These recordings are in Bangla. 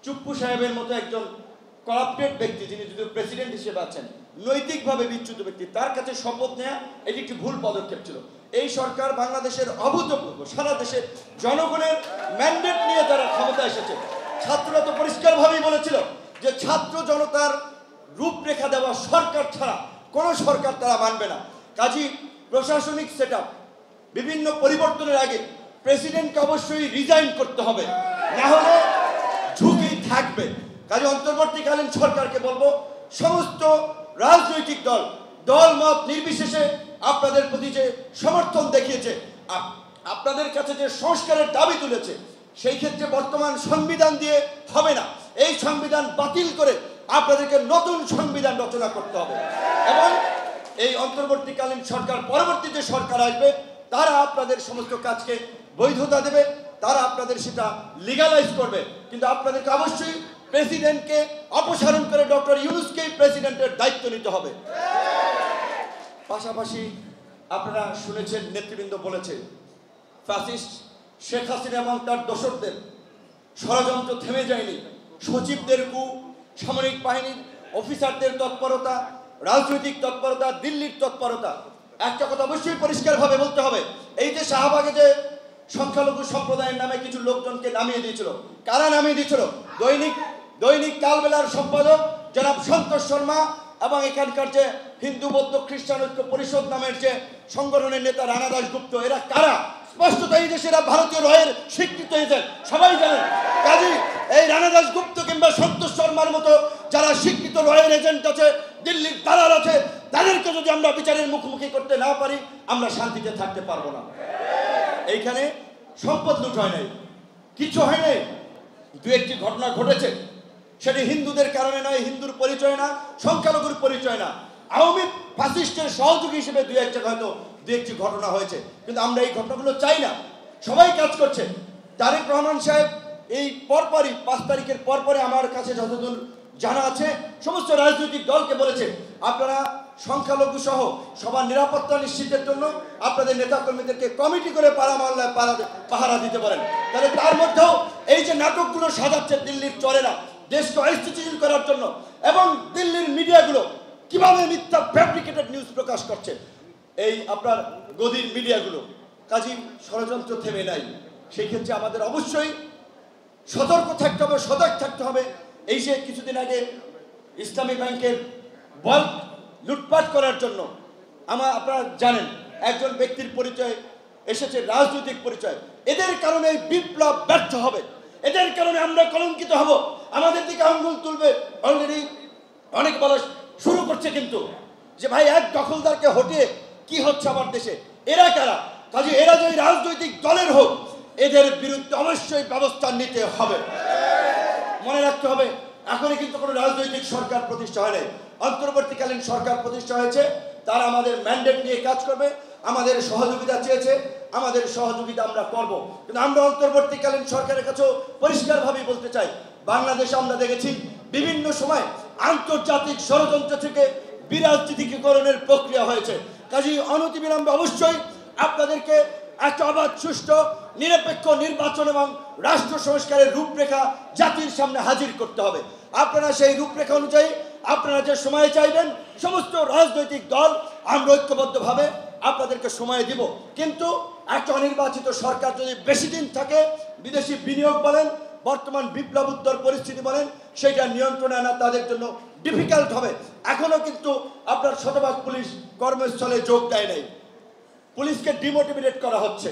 চুপ্পু সাহেবের মতো একজন করাপ্টেড ব্যক্তি, যিনি যদি প্রেসিডেন্ট হিসেবে আছেন, নৈতিকভাবে বিচ্যুত ব্যক্তি, তার কাছে শপথ নেওয়া এটি একটি ভুল পদক্ষেপ ছিল। এই সরকার বাংলাদেশের অভূতপূর্ব, সারা দেশের জনগণের ম্যান্ডেট নিয়ে তারা ক্ষমতা এসেছে। ছাত্ররা তো পরিষ্কারভাবেই বলেছিল যে ছাত্র জনতার রূপরেখা দেওয়া সরকার ছাড়া কোনো সরকার তারা মানবে না। কাজী প্রশাসনিক সেট বিভিন্ন পরিবর্তনের আগে প্রেসিডেন্টকে অবশ্যই রিজাইন করতে হবে, না হলে ঝুঁকি থাকবে। কাজে অন্তর্বর্তীকালীন সরকারকে বলবো, সমস্ত রাজনৈতিক দল মত নির্বিশেষে আপনাদের প্রতি যে সমর্থন দেখিয়েছে, আপনাদের কাছে যে সংস্কারের দাবি তুলেছে, সেই ক্ষেত্রে বর্তমান সংবিধান দিয়ে হবে না। এই সংবিধান বাতিল করে আপনাদেরকে নতুন সংবিধান রচনা করতে হবে এবং এই অন্তর্বর্তীকালীন সরকার, পরবর্তী যে সরকার আসবে, তারা আপনাদের সমস্ত কাজকে বৈধতা দেবে, তারা আপনাদের সেটা লিগালাইজ করবে। কিন্তু আপনাদেরকে অবশ্যই প্রেসিডেন্টকে অপসারণ করে ডক্টর ইউনূসকেই প্রেসিডেন্টের দায়িত্ব নিতে হবে। পাশাপাশি আপনারা শুনেছেন, নেতৃবৃন্দ বলেছে, ফ্যাসিস্ট শেখ হাসিনা এবং তার দোসরদের ষড়যন্ত্র থেমে যায়নি। সচিবদের কু, সামরিক বাহিনীর অফিসারদের তৎপরতা, রাজনৈতিক তৎপরতা, দিল্লির তৎপরতা। একটা কথা অবশ্যই পরিষ্কারভাবে বলতে হবে, এই যে শাহবাগে যে সংখ্যালঘু সম্প্রদায়ের নামে কিছু লোকজনকে নামিয়ে দিয়েছিল, কারা নামিয়ে দিয়েছিল? দৈনিক কালবেলার সম্পাদক জনাব সন্তোষ শর্মা এবং এখানকার যে হিন্দু বৌদ্ধ খ্রিস্টান ঐক্য পরিষদ নামের যে সংগঠনের নেতা রানা দাশগুপ্ত। এরা কারা? স্পষ্টত এই দেশের ভারতীয় রয়ের স্বীকৃত এজেন্ট, সবাই জানেন। কাজী এই রানা দাশগুপ্ত কিংবা সন্তোষ শর্মার মতো যারা স্বীকৃত রয়ের এজেন্ট আছে, দিল্লির দালাল আছে, তাদেরকে যদি আমরা বিচারের মুখোমুখি করতে না পারি, আমরা শান্তিতে থাকতে পারবো না। এইখানে সম্পদ লুট হয় নাই, কিছু হয় নাই। দু একটি ঘটনা ঘটেছে, সেটি হিন্দুদের কারণে নয়, হিন্দুর পরিচয় না, সংখ্যালঘুর পরিচয় না, আওয়ামী ফ্যাসিস্টের সহযোগী হিসেবে দু এক জায়গায় হয়তো দু একটি ঘটনা হয়েছে। কিন্তু আমরা এই ঘটনাগুলো চাই না। সবাই কাজ করছে। তারেক রহমান সাহেব এই পরপরই 5 তারিখের পরপরে আমার কাছে যতদূর জানা আছে, সমস্ত রাজনৈতিক দলকে বলেছে, আপনারা সংখ্যালঘু সহ সবার নিরাপত্তা নিশ্চিতের জন্য আপনাদের নেতাকর্মীদেরকে কমিটি করে পাড়া মহল্লায় পাহারা দিতে পারেন। তাহলে তার মধ্যেও এই যে নাটকগুলো সাজাচ্ছে দিল্লির চরেরা দেশকে অস্থিতিশীল করার জন্য, এবং দিল্লির মিডিয়াগুলো কিভাবে মিথ্যা ফ্যাব্রিকেটেড নিউজ প্রকাশ করছে, এই আপনার গদির মিডিয়াগুলো, কাজী ষড়যন্ত্র থেমে নাই। সেই ক্ষেত্রে আমাদের অবশ্যই সতর্ক থাকতে হবে, সজাগ থাকতে হবে। এই যে কিছুদিন আগে ইসলামী ব্যাংকের বল্ক লুটপাট করার জন্য আপনারা জানেন, একজন ব্যক্তির পরিচয় এসেছে, রাজনৈতিক পরিচয়। এদের কারণে এই বিপ্লব ব্যর্থ হবে, এদের কারণে আমরা কলঙ্কিত হব, আমাদের দিকে আঙ্গুল তুলবে। অলরেডি অনেক বলা শুরু করছে কিন্তু, যে ভাই এক দখলদারকে হটিয়ে কি হচ্ছে আমার দেশে, এরা কারা? কাজে এরা যদি রাজনৈতিক দলের হোক, এদের বিরুদ্ধে অবশ্যই ব্যবস্থা নিতে হবে। মনে রাখতে হবে, এখনই কিন্তু কোনো রাজনৈতিক সরকার প্রতিষ্ঠা হয় নাই, অন্তর্বর্তীকালীন সরকার প্রতিষ্ঠা হয়েছে। তারা আমাদের ম্যান্ডেট নিয়ে কাজ করবে, আমাদের সহযোগিতা চেয়েছে, আমাদের সহযোগিতা আমরা করব। কিন্তু আমরা অন্তর্বর্তীকালীন সরকারের কাছেও পরিষ্কারভাবেই বলতে চাই, বাংলাদেশে আমরা দেখেছি বিভিন্ন সময় আন্তর্জাতিক ষড়যন্ত্র থেকে বিরাজনীতিকরণের প্রক্রিয়া হয়েছে। কাজেই অনতিবিলম্বে অবশ্যই আপনাদেরকে একটা অবাধ, সুষ্ঠু, নিরপেক্ষ নির্বাচন এবং রাষ্ট্র সংস্কারের রূপরেখা জাতির সামনে হাজির করতে হবে। আপনারা সেই রূপরেখা অনুযায়ী আপনারা যে সময় চাইবেন, সমস্ত রাজনৈতিক দল আমরা ঐক্যবদ্ধভাবে আপনাদেরকে সময় দিব। কিন্তু একটা অনির্বাচিত সরকার যদি বেশি দিন থাকে, বিদেশি বিনিয়োগ বলেন, বর্তমান বিপ্লবোত্তর পরিস্থিতি বলেন, সেটা নিয়ন্ত্রণে আনা তাদের জন্য ডিফিকাল্ট হবে। এখনও কিন্তু আপনার শতভাগ পুলিশ কর্মস্থলে যোগ দেয় নাই, পুলিশকে ডিমোটিভেট করা হচ্ছে।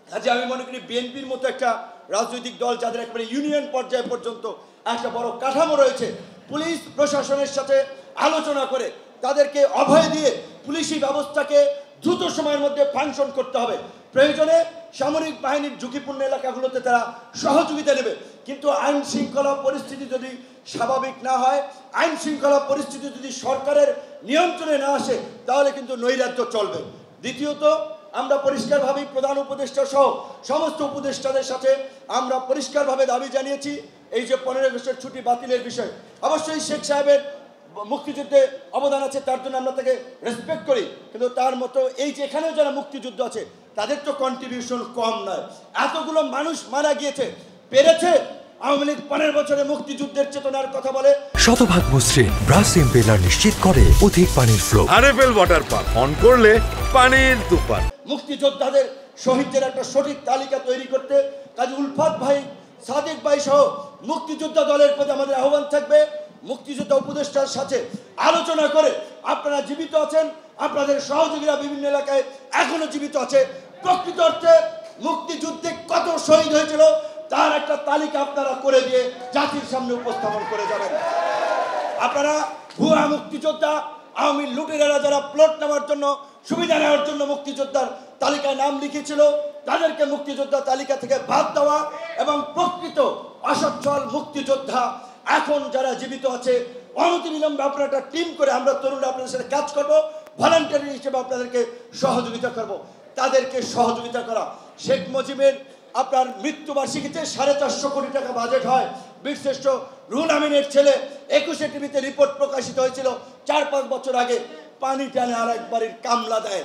কাজে আমি মনে করি বিএনপির মতো একটা রাজনৈতিক দল, যাদের একবারে ইউনিয়ন পর্যায়ে পর্যন্ত একটা বড় কাঠামো রয়েছে, পুলিশ প্রশাসনের সাথে আলোচনা করে তাদেরকে অভয় দিয়ে পুলিশি ব্যবস্থাকে দ্রুত সময়ের মধ্যে ফাংশন করতে হবে। প্রয়োজনে সামরিক বাহিনীর ঝুঁকিপূর্ণ এলাকাগুলোতে তারা সহযোগিতা নেবে। কিন্তু আইন শৃঙ্খলা পরিস্থিতি যদি স্বাভাবিক না হয়, আইন শৃঙ্খলা পরিস্থিতি যদি সরকারের নিয়ন্ত্রণে না আসে, তাহলে কিন্তু নৈরাজ্য চলবে। দ্বিতীয়ত, আমরা পরিষ্কারভাবেই প্রধান উপদেষ্টা সহ সমস্ত উপদেষ্টাদের সাথে আমরা পরিষ্কারভাবে দাবি জানিয়েছি, এই যে 15 আগস্টের ছুটি বাতিলের বিষয়। অবশ্যই শেখ সাহেবের মুক্তিযুদ্ধে অবদান আছে, তার জন্য আমরা তাকে রেসপেক্ট করি, কিন্তু তার মতো এই যে এখানেও যারা মুক্তিযুদ্ধ আছে, তাদের তো কন্ট্রিবিউশন কম নয়। এতগুলো মানুষ মারা গিয়েছে, পেরেছে আওয়ামী লীগ 15 বছরে মুক্তিযুদ্ধের চেতনার কথা বলে। শতভাগ মসৃণ ব্রাশ ইম্পেলার নিশ্চিত করে অধিক পানির flow. RFL water pump on করলে পানির তুফান। মুক্তিযোদ্ধাদের শহীদদের একটা সঠিক তালিকা তৈরি করতে কাজী উলফাত ভাই, সাদেক ভাই সহ মুক্তিযোদ্ধা দলের প্রতি আমাদের আহ্বান থাকবে, মুক্তিযোদ্ধা উপদেষ্টার সাথে আলোচনা করে আপনারা জীবিত আছেন, আপনাদের সহযোগীরা বিভিন্ন এলাকায় এখনো জীবিত আছে, প্রকৃত অর্থে মুক্তিযুদ্ধে কত শহীদ হয়েছিল তার একটা তালিকা আপনারা করে দিয়ে জাতির সামনে উপস্থাপন করে যাবেন। আপনারা ভুয়া মুক্তিযোদ্ধা, আওয়ামী লুটেরারা যারা প্লট নেওয়ার জন্য, সুবিধা নেওয়ার জন্য মুক্তিযোদ্ধার তালিকায় নাম লিখেছিল তাদেরকে মুক্তিযোদ্ধা তালিকা থেকে বাদ দেওয়া এবং প্রকৃত অসচ্ছল মুক্তিযোদ্ধা এখন যারা জীবিত আছে অনতিবিলম্বে আপনারা একটা টিম করে আমরা তরুণরা আপনাদের সাথে কাজ করব, ভলান্টিয়ার হিসেবে আপনাদেরকে সহযোগিতা করব। তাদেরকে সহযোগিতা করা, শেখ মুজিবের আপনার মৃত্যুবার্ষিকীতে 450 কোটি টাকা বাজেট হয়, বীরশ্রেষ্ঠ রুহুল আমিনের ছেলে 21 টিভিতে রিপোর্ট প্রকাশিত হয়েছিল 4-5 বছর আগে, পানি টানে আর একবারের কামলা দেয়।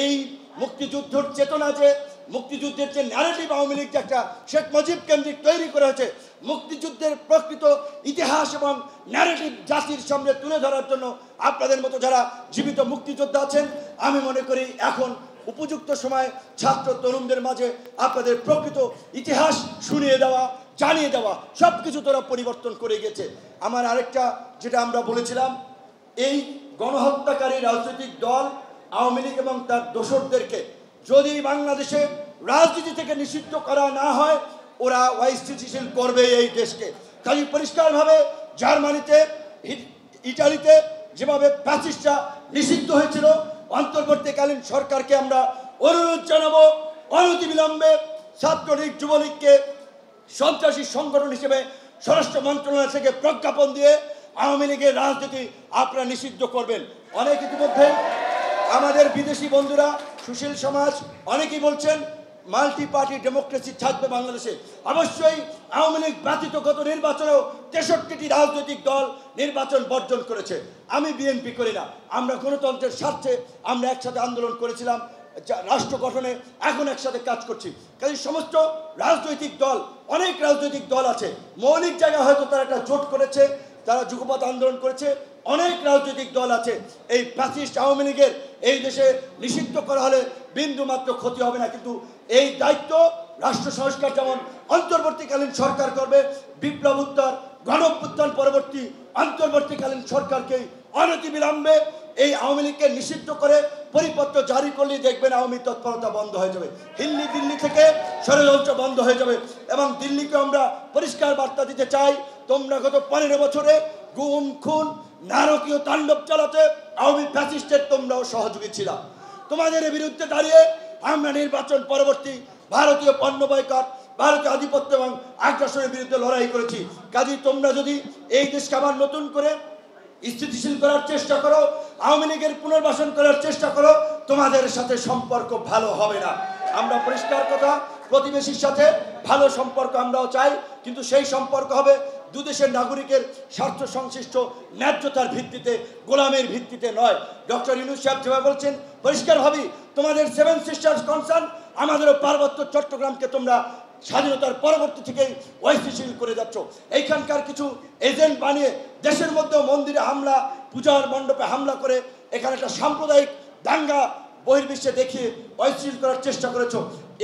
এই মুক্তিযুদ্ধের চেতনা যে, মুক্তিযুদ্ধের যে ন্যারেটিভ আওয়ামী লীগ একটা শেখ মুজিব কেন্দ্রিক তৈরি করা হয়েছে, মুক্তিযুদ্ধের প্রকৃত ইতিহাস এবং ন্যারেটিভ জাতির সামনে তুলে ধরার জন্য আপনাদের মতো যারা জীবিত মুক্তিযোদ্ধা আছেন, আমি মনে করি এখন উপযুক্ত সময় ছাত্র তরুণদের মাঝে আপনাদের প্রকৃত ইতিহাস শুনিয়ে দেওয়া, জানিয়ে দেওয়া, সব কিছু তারা পরিবর্তন করে গেছে। আমার আরেকটা যেটা আমরা বলেছিলাম, এই গণহত্যাকারী রাজনৈতিক দল আওয়ামী লীগ এবং তার দোসরদেরকে যদি বাংলাদেশে রাজনীতি থেকে নিষিদ্ধ করা না হয়, ওরা অস্থিতিশীল করবে এই দেশকে। কাজে পরিষ্কারভাবে জার্মানিতে, ইটালিতে যেভাবে ফ্যাসিস্টরা নিষিদ্ধ হয়েছিল, অন্তর্বর্তীকালীন সরকারকে আমরা অনুরোধ জানাবো অনতিবিলম্বে ছাত্রলীগ যুবলীগকে সন্ত্রাসী সংগঠন হিসেবে স্বরাষ্ট্র মন্ত্রণালয় থেকে প্রজ্ঞাপন দিয়ে আওয়ামী লীগের রাজনীতি আপনারা নিষিদ্ধ করবেন। অনেক ইতিমধ্যে আমাদের বিদেশি বন্ধুরা, সুশীল সমাজ অনেকেই বলছেন মাল্টি পার্টি ডেমোক্রেসি থাকবে বাংলাদেশে। অবশ্যই আওয়ামী লীগ ব্যতীত গত নির্বাচনেও 63টি রাজনৈতিক দল নির্বাচন বর্জন করেছে। আমি বিএনপি করি না, আমরা গণতন্ত্রের স্বার্থে আমরা একসাথে আন্দোলন করেছিলাম, রাষ্ট্র গঠনে এখন একসাথে কাজ করছি। কাজে সমস্ত রাজনৈতিক দল, অনেক রাজনৈতিক দল আছে, মৌলিক জায়গায় হয়তো তারা একটা জোট করেছে, তারা যুগপৎ আন্দোলন করেছে, অনেক রাজনৈতিক দল আছে। এই ফ্যাসিস্ট আওয়ামী লীগের এই দেশে নিষিদ্ধ করা হলে বিন্দু মাত্র ক্ষতি হবে না, কিন্তু এই দায়িত্ব রাষ্ট্র সংস্কার যেমন অন্তর্বর্তীকালীন সরকার করবে, বিপ্লব উত্তর গণঅভ্যুত্থান পরবর্তী অন্তর্বর্তীকালীন সরকারকেই অনতিবিলম্বে এই আওয়ামী লীগকে নিষিদ্ধ করে পরিপত্র জারি করলেই দেখবেন আওয়ামী তৎপরতা বন্ধ হয়ে যাবে, দিল্লি থেকে ষড়যন্ত্র বন্ধ হয়ে যাবে। এবং দিল্লিকে আমরা পরিষ্কার বার্তা দিতে চাই, তোমরা গত 15 বছরে গুম খুন নারকীয় তাণ্ডব চালাতে আওয়ামী ফ্যাসিস্টের তোমরাও সহযোগী ছিলা। তোমাদের বিরুদ্ধে দাঁড়িয়ে আমরা নির্বাচন পরবর্তী ভারতীয় পণ্য বয়কট, ভারতীয় আধিপত্য এবং আগ্রাসনের বিরুদ্ধে লড়াই করেছি। কাজেই তোমরা যদি এই দেশকে আবার নতুন করে স্থিতিশীল করার চেষ্টা করো, আওয়ামী লীগের পুনর্বাসন করার চেষ্টা করো, তোমাদের সাথে সম্পর্ক ভালো হবে না। আমরা পরিষ্কার কথা, প্রতিবেশীর সাথে ভালো সম্পর্ক আমরাও চাই, কিন্তু সেই সম্পর্ক হবে দুদেশের নাগরিকের স্বার্থ সংশ্লিষ্ট ন্যায্যতার ভিত্তিতে, গোলামের ভিত্তিতে নয়। ডক্টর ইউনূস সাহেব যেভাবে বলছেন পরিষ্কারভাবেই, তোমাদের 7 সিস্টার্স কনসার্ন, আমাদেরও পার্বত্য চট্টগ্রামকে তোমরা স্বাধীনতার পরবর্তী থেকেই অস্থিতিশীল করে যাচ্ছ। এইখানকার কিছু এজেন্ট বানিয়ে দেশের মধ্যেও মন্দিরে হামলা, পূজার মণ্ডপে হামলা করে এখানে একটা সাম্প্রদায়িক দাঙ্গা বহির্বিশ্বে দেখিয়ে অস্থিতিশীল করার চেষ্টা করেছো।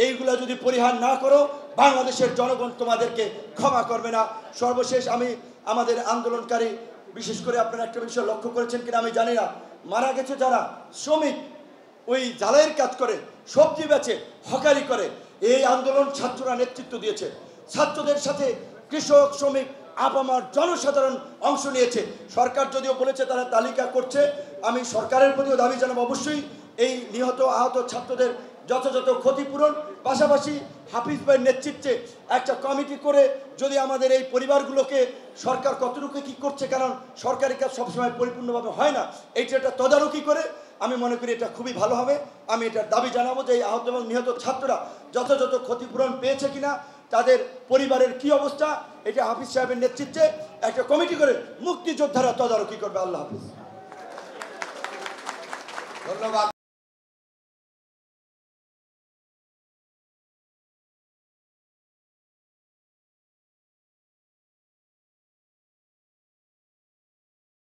এইগুলো যদি পরিহার না করো, বাংলাদেশের জনগণ তোমাদেরকে ক্ষমা করবে না। সর্বশেষ আমি আমাদের আন্দোলনকারী, বিশেষ করে আপনারা একটা বিষয় লক্ষ্য করেছেন কিনা আমি জানি না, মারা গেছে যারা শ্রমিক, ওই জ্বালাইয়ের কাজ করে, সবজি বেচে, হকারি করে, এই আন্দোলন ছাত্ররা নেতৃত্ব দিয়েছে। ছাত্রদের সাথে কৃষক, শ্রমিক, আপামার জনসাধারণ অংশ নিয়েছে। সরকার যদিও বলেছে তারা তালিকা করছে, আমি সরকারের প্রতিও দাবি জানাবো অবশ্যই এই নিহত আহত ছাত্রদের যথাযথ ক্ষতিপূরণ, পাশাপাশি হাফিজ ভাইয়ের নেতৃত্বে একটা কমিটি করে যদি আমাদের এই পরিবারগুলোকে সরকার কতটুকু কী করছে, কারণ সরকারি কাজ সবসময় পরিপূর্ণভাবে হয় না, এইটা একটা তদারকি করে আমি মনে করি এটা খুবই ভালো হবে। আমি এটার দাবি জানাবো যে এই আহত এবং নিহত ছাত্ররা যথাযথ ক্ষতিপূরণ পেয়েছে কিনা, তাদের পরিবারের কি অবস্থা, এটা হাফিজ সাহেবের নেতৃত্বে একটা কমিটি করে মুক্তিযোদ্ধারা তদারকি করবে। আল্লাহ হাফিজ, ধন্যবাদ।